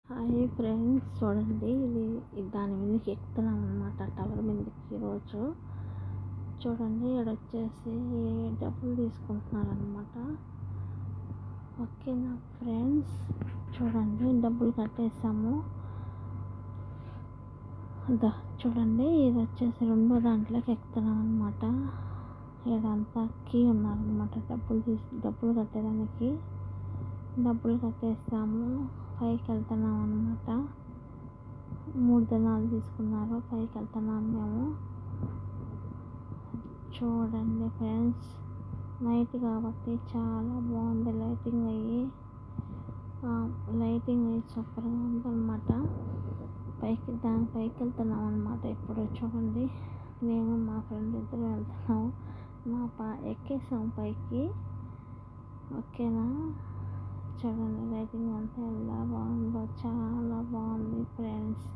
Hi friends, చూడండి ఇది దాని మీదకి ఎక్కుతున్నాం అనమాట. టవర్ మీదకి ఈరోజు చూడండి, ఇక్కడ వచ్చేసి డబ్బులు తీసుకుంటున్నారనమాట. ఓకేనా ఫ్రెండ్స్, చూడండి డబ్బులు కట్టేసాము. చూడండి, ఇది వచ్చేసి రెండో దాంట్లోకి ఎక్కుతున్నాం అనమాట. ఇక్కడంతా కీ ఉన్నారనమాట. డబ్బులు కట్టేదానికి డబ్బులు కట్టేస్తాము. పైకి వెళ్తున్నాం అనమాట. 3 దినాలు తీసుకున్నారు. పైకి వెళ్తున్నాం మేము. చూడండి ఫ్రెండ్స్, నైట్ కాబట్టి చాలా బాగుంది. లైటింగ్ అయ్యి సూపర్గా ఉందన్నమాట. పైకి వెళ్తున్నాం అనమాట. ఇప్పుడు చూడండి, నేను మా ఫ్రెండ్ ఇద్దరు వెళ్తున్నాము. ఎక్కేసాం పైకి. ఓకేనా, చూడండి లైటింగ్ అంతా ఎలా బాగుందో, చాలా బాగుంది ఫ్రెండ్స్.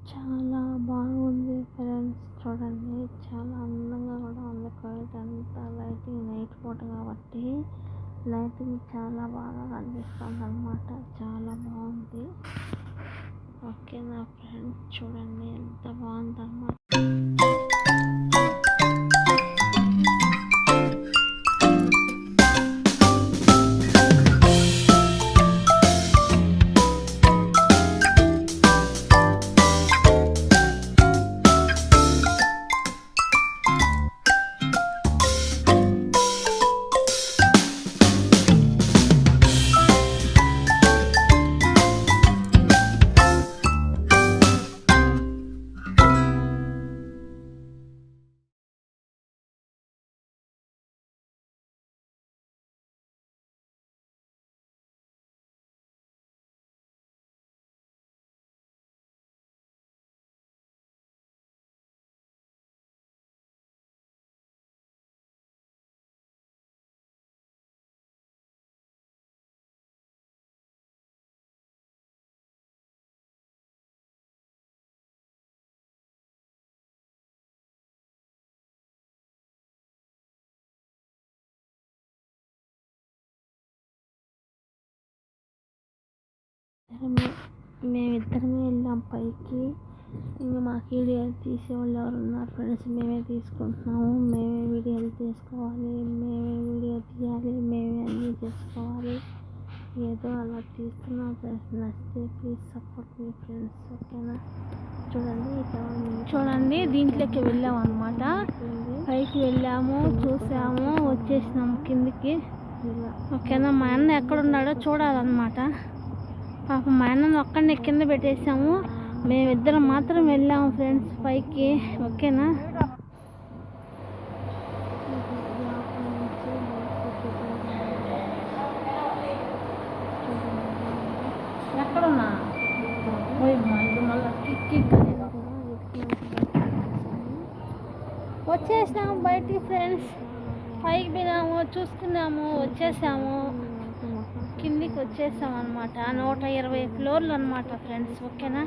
చాలా బాగుంది ఫ్రెండ్స్. చూడండి, చాలా అందంగా కూడా ఉంది. కైట్ అంతా లైటింగ్, నైట్ పూట కాబట్టి లైటింగ్ చాలా బాగా కనిపిస్తుంది అన్నమాట. చాలా బాగుంది. ఓకేనా ఫ్రెండ్స్, చూడండి ఎంత బాగుంది అన్నమాట. మేమిద్దరమే వెళ్ళాం పైకి. ఇంకా మాకు వీడియోలు తీసేవాళ్ళు ఎవరు ఉన్నారు ఫ్రెండ్స్? మేమే తీసుకుంటున్నాము. మేమే వీడియోలు తీసుకోవాలి, మేమే వీడియో తీయాలి, మేమే అన్నీ చేసుకోవాలి. ఏదో అలా తీస్తున్నాం ఫ్రెండ్స్. నచ్చితే ప్లీజ్ సపోర్ట్ మీ ఫ్రెండ్స్. ఓకేనా, చూడండి దీంట్లోకి వెళ్ళాము అనమాట. పైకి వెళ్ళాము, చూసాము, వచ్చేసినాము కిందికి. ఓకేనా, మా అన్న ఎక్కడున్నాడో చూడాలన్నమాట. పాపం మా అన్నను ఒక్కడిని కింద పెట్టేసాము. మేమిద్దరం మాత్రం వెళ్ళాము ఫ్రెండ్స్ పైకి. ఓకేనా, ఎక్కడున్నా వచ్చేసినాము బయటికి ఫ్రెండ్స్. పైకి పోయినాము, చూసుకున్నాము, వచ్చేసాము. కిందికి వచ్చేసాం అనమాట. 120 ఫ్లోర్లు అనమాట ఫ్రెండ్స్. ఓకేనా,